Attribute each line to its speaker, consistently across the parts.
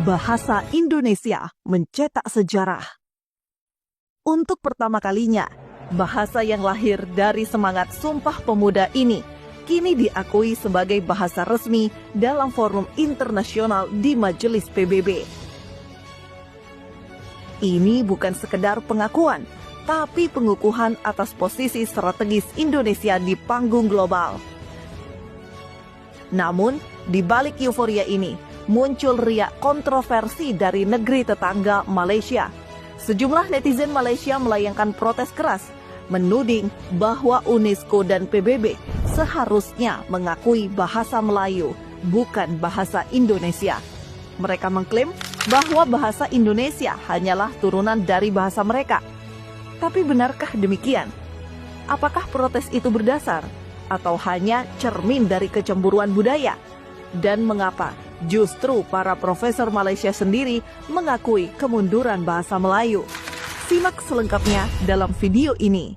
Speaker 1: bahasa Indonesia mencetak sejarah. Untuk pertama kalinya, bahasa yang lahir dari semangat Sumpah Pemuda ini kini diakui sebagai bahasa resmi dalam forum internasional di Majelis PBB. Ini bukan sekedar pengakuan, tapi pengukuhan atas posisi strategis Indonesia di panggung global. Namun, di balik euforia ini, muncul riak kontroversi dari negeri tetangga Malaysia. Sejumlah netizen Malaysia melayangkan protes keras, menuding bahwa UNESCO dan PBB seharusnya mengakui bahasa Melayu, bukan bahasa Indonesia. Mereka mengklaim bahwa bahasa Indonesia hanyalah turunan dari bahasa mereka. Tapi benarkah demikian? Apakah protes itu berdasar atau hanya cermin dari kecemburuan budaya? Dan mengapa justru para profesor Malaysia sendiri mengakui kemunduran bahasa Melayu? Simak selengkapnya dalam video ini.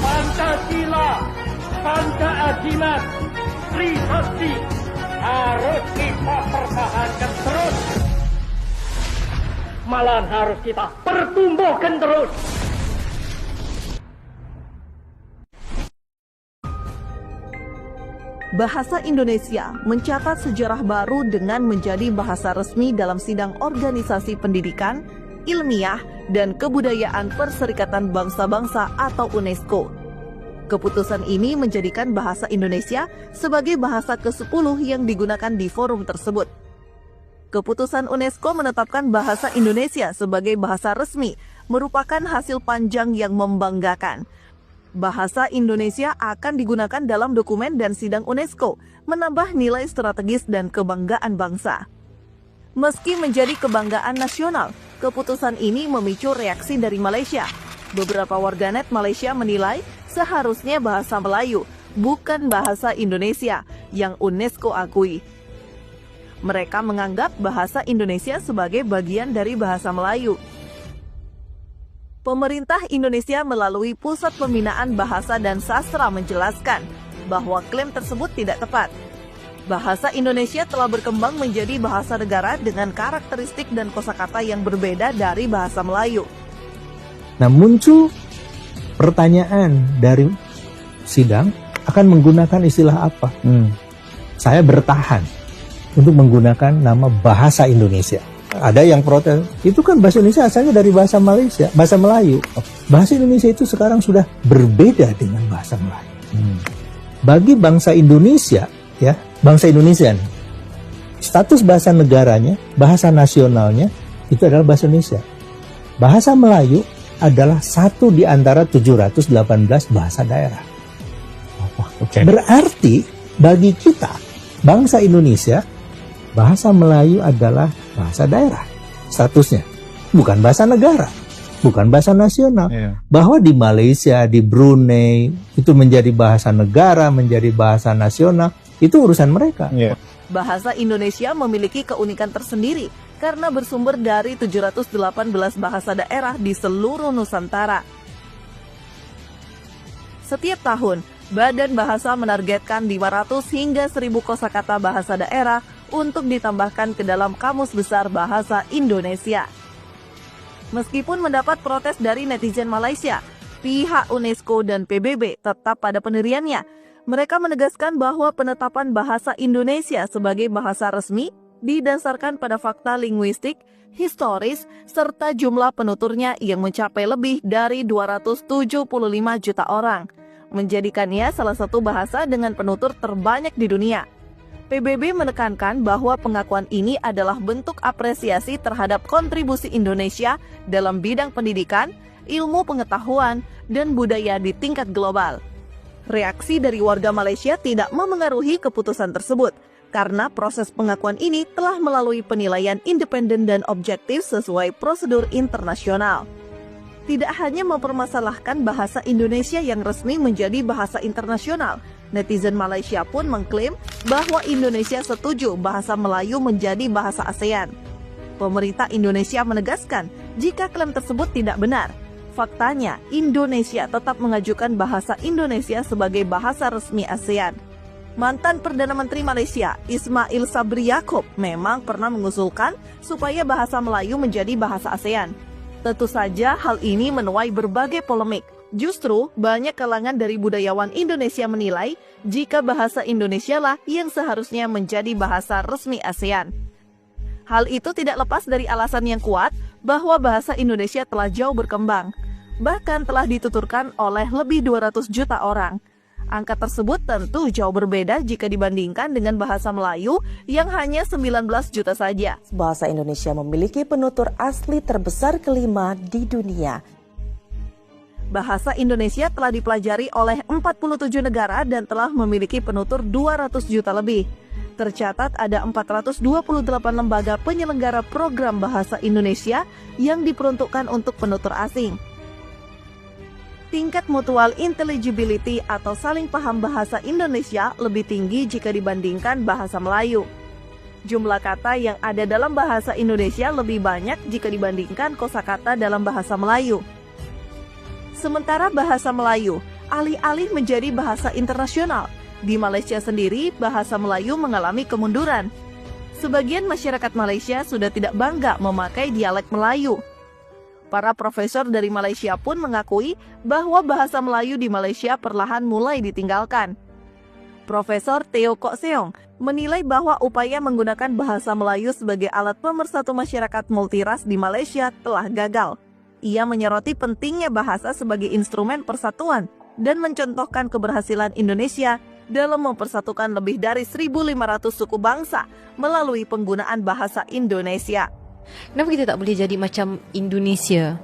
Speaker 2: Pancasila, Pancaajimat, Trisakti harus kita pertahankan terus. Malahan harus kita pertumbuhkan terus.
Speaker 1: Bahasa Indonesia mencatat sejarah baru dengan menjadi bahasa resmi dalam sidang organisasi pendidikan, ilmiah, dan kebudayaan Perserikatan Bangsa-Bangsa atau UNESCO. Keputusan ini menjadikan bahasa Indonesia sebagai bahasa ke-10 yang digunakan di forum tersebut. Keputusan UNESCO menetapkan bahasa Indonesia sebagai bahasa resmi merupakan hasil panjang yang membanggakan. Bahasa Indonesia akan digunakan dalam dokumen dan sidang UNESCO, menambah nilai strategis dan kebanggaan bangsa. Meski menjadi kebanggaan nasional, keputusan ini memicu reaksi dari Malaysia. Beberapa warganet Malaysia menilai seharusnya bahasa Melayu, bukan bahasa Indonesia yang UNESCO akui. Mereka menganggap bahasa Indonesia sebagai bagian dari bahasa Melayu. Pemerintah Indonesia melalui Pusat Pembinaan Bahasa dan Sastra menjelaskan bahwa klaim tersebut tidak tepat. Bahasa Indonesia telah berkembang menjadi bahasa negara dengan karakteristik dan kosakata yang berbeda dari bahasa Melayu.
Speaker 3: Nah, muncul pertanyaan dari sidang, akan menggunakan istilah apa? Saya bertahan untuk menggunakan nama bahasa Indonesia. Ada yang protes, itu kan bahasa Indonesia asalnya dari bahasa Malaysia, bahasa Melayu. Bahasa Indonesia itu sekarang sudah berbeda dengan bahasa Melayu. Bagi bangsa Indonesia, ya, bangsa Indonesia nih, status bahasa negaranya, bahasa nasionalnya itu adalah bahasa Indonesia. Bahasa Melayu adalah satu di antara 718 bahasa daerah. Berarti bagi kita, bangsa Indonesia, bahasa Melayu adalah bahasa daerah statusnya, bukan bahasa negara, bukan bahasa nasional. Bahwa di Malaysia, di Brunei itu menjadi bahasa negara, menjadi bahasa nasional, itu urusan mereka.
Speaker 1: Bahasa Indonesia memiliki keunikan tersendiri karena bersumber dari 718 bahasa daerah di seluruh Nusantara. Setiap tahun, Badan Bahasa menargetkan 500 hingga 1000 kosakata bahasa daerah untuk ditambahkan ke dalam Kamus Besar Bahasa Indonesia. Meskipun mendapat protes dari netizen Malaysia, pihak UNESCO dan PBB tetap pada pendiriannya. Mereka menegaskan bahwa penetapan bahasa Indonesia sebagai bahasa resmi didasarkan pada fakta linguistik, historis, serta jumlah penuturnya yang mencapai lebih dari 275 juta orang, menjadikannya salah satu bahasa dengan penutur terbanyak di dunia. PBB menekankan bahwa pengakuan ini adalah bentuk apresiasi terhadap kontribusi Indonesia dalam bidang pendidikan, ilmu pengetahuan, dan budaya di tingkat global. Reaksi dari warga Malaysia tidak memengaruhi keputusan tersebut, karena proses pengakuan ini telah melalui penilaian independen dan objektif sesuai prosedur internasional. Tidak hanya mempermasalahkan bahasa Indonesia yang resmi menjadi bahasa internasional, netizen Malaysia pun mengklaim bahwa Indonesia setuju bahasa Melayu menjadi bahasa ASEAN. Pemerintah Indonesia menegaskan jika klaim tersebut tidak benar. faktanya Indonesia tetap mengajukan bahasa Indonesia sebagai bahasa resmi ASEAN. Mantan Perdana Menteri Malaysia, Ismail Sabri Yaakob, memang pernah mengusulkan supaya bahasa Melayu menjadi bahasa ASEAN. Tentu saja hal ini menuai berbagai polemik. Justru, banyak kalangan dari budayawan Indonesia menilai jika bahasa Indonesia lah yang seharusnya menjadi bahasa resmi ASEAN. Hal itu tidak lepas dari alasan yang kuat bahwa bahasa Indonesia telah jauh berkembang, bahkan telah dituturkan oleh lebih 200 juta orang. Angka tersebut tentu jauh berbeda jika dibandingkan dengan bahasa Melayu yang hanya 19 juta saja.
Speaker 4: Bahasa Indonesia memiliki penutur asli terbesar kelima di dunia.
Speaker 1: Bahasa Indonesia telah dipelajari oleh 47 negara dan telah memiliki penutur 200 juta lebih. Tercatat ada 428 lembaga penyelenggara program bahasa Indonesia yang diperuntukkan untuk penutur asing. Tingkat mutual intelligibility atau saling paham bahasa Indonesia lebih tinggi jika dibandingkan bahasa Melayu. Jumlah kata yang ada dalam bahasa Indonesia lebih banyak jika dibandingkan kosakata dalam bahasa Melayu. Sementara bahasa Melayu alih-alih menjadi bahasa internasional, di Malaysia sendiri bahasa Melayu mengalami kemunduran. Sebagian masyarakat Malaysia sudah tidak bangga memakai dialek Melayu. Para profesor dari Malaysia pun mengakui bahwa bahasa Melayu di Malaysia perlahan mulai ditinggalkan. Profesor Teo Kok Seong menilai bahwa upaya menggunakan bahasa Melayu sebagai alat pemersatu masyarakat multiras di Malaysia telah gagal. Ia menyoroti pentingnya bahasa sebagai instrumen persatuan dan mencontohkan keberhasilan Indonesia dalam mempersatukan lebih dari 1.500 suku bangsa melalui penggunaan bahasa Indonesia.
Speaker 5: Kenapa kita tak boleh jadi macam Indonesia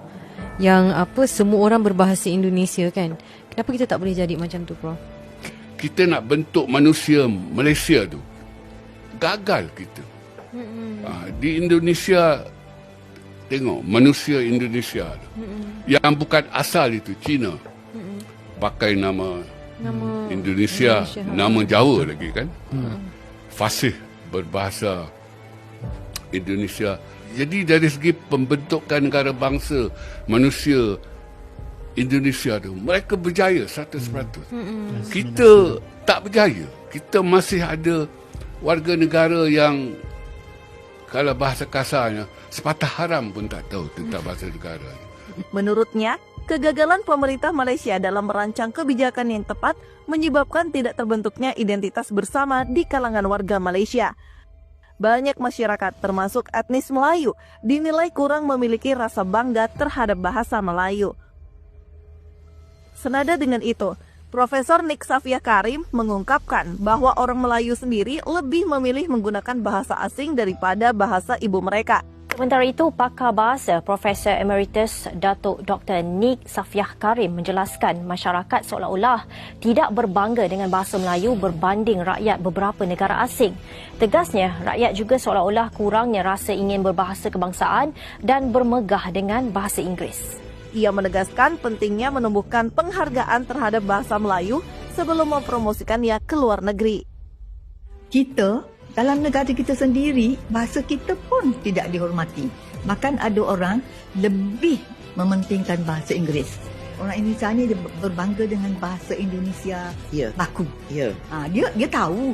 Speaker 5: yang semua orang berbahasa Indonesia kan? Kenapa kita tak boleh jadi macam tu, Prof?
Speaker 6: Kita nak bentuk manusia Malaysia tu, gagal kita. Di Indonesia, tengok manusia Indonesia tu, yang bukan asal itu Cina, pakai nama Indonesia, nama Jawa lagi kan. Fasih berbahasa Indonesia. Jadi dari segi pembentukan negara bangsa manusia Indonesia tu, mereka berjaya 100%. Kita tak berjaya. Kita masih ada warga negara yang kalau bahasa kasarnya sepatah haram pun tak tahu tentang bahasa negara.
Speaker 1: Menurutnya, kegagalan pemerintah Malaysia dalam merancang kebijakan yang tepat menyebabkan tidak terbentuknya identitas bersama di kalangan warga Malaysia. Banyak masyarakat, termasuk etnis Melayu, dinilai kurang memiliki rasa bangga terhadap bahasa Melayu. Senada dengan itu, Profesor Nik Safiah Karim mengungkapkan bahwa orang Melayu sendiri lebih memilih menggunakan bahasa asing daripada bahasa ibu mereka.
Speaker 7: Sementara itu, pakar bahasa Profesor Emeritus Datuk Dr. Nik Safiah Karim menjelaskan masyarakat seolah-olah tidak berbangga dengan bahasa Melayu berbanding rakyat beberapa negara asing. Tegasnya, rakyat juga seolah-olah kurangnya rasa ingin berbahasa kebangsaan dan bermegah dengan bahasa Inggeris.
Speaker 1: Ia menegaskan pentingnya menumbuhkan penghargaan terhadap bahasa Melayu sebelum mempromosikannya ke luar negeri.
Speaker 8: Kita dalam negara kita sendiri, bahasa kita pun tidak dihormati. Bahkan ada orang lebih mementingkan bahasa Inggeris. Orang Indonesia ni dia berbangga dengan bahasa Indonesia baku. Dia tahu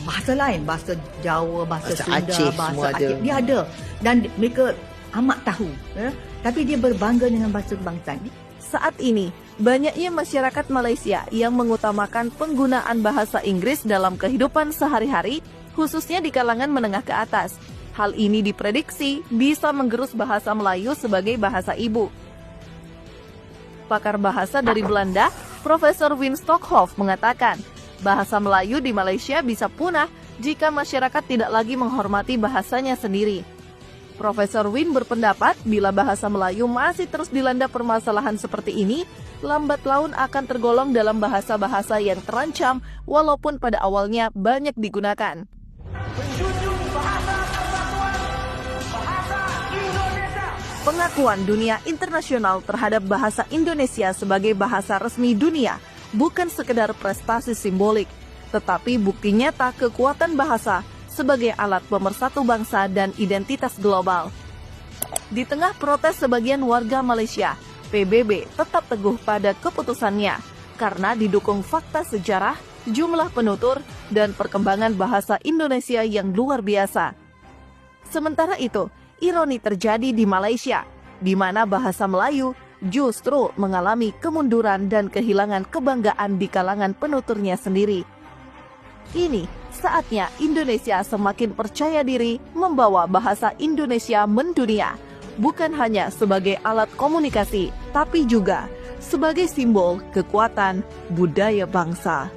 Speaker 8: bahasa lain, bahasa Jawa, bahasa Sunda,
Speaker 9: Aceh,
Speaker 8: bahasa Aceh. Dia ada dan mereka amat tahu. Tapi dia berbangga dengan bahasa kebangsaan.
Speaker 1: Saat ini, banyaknya masyarakat Malaysia yang mengutamakan penggunaan bahasa Inggris dalam kehidupan sehari-hari, khususnya di kalangan menengah ke atas. Hal ini diprediksi bisa menggerus bahasa Melayu sebagai bahasa ibu. Pakar bahasa dari Belanda, Profesor Wim Stockhoff mengatakan, bahasa Melayu di Malaysia bisa punah jika masyarakat tidak lagi menghormati bahasanya sendiri. Profesor Win berpendapat bila bahasa Melayu masih terus dilanda permasalahan seperti ini, lambat laun akan tergolong dalam bahasa-bahasa yang terancam walaupun pada awalnya banyak digunakan. Pengakuan dunia internasional terhadap bahasa Indonesia sebagai bahasa resmi dunia bukan sekedar prestasi simbolik, tetapi bukti nyata kekuatan bahasa sebagai alat pemersatu bangsa dan identitas global. Di tengah protes sebagian warga Malaysia, PBB tetap teguh pada keputusannya karena didukung fakta sejarah, jumlah penutur, dan perkembangan bahasa Indonesia yang luar biasa. Sementara itu, ironi terjadi di Malaysia, di mana bahasa Melayu justru mengalami kemunduran dan kehilangan kebanggaan di kalangan penuturnya sendiri. Kini, saatnya Indonesia semakin percaya diri membawa bahasa Indonesia mendunia, bukan hanya sebagai alat komunikasi, tapi juga sebagai simbol kekuatan budaya bangsa.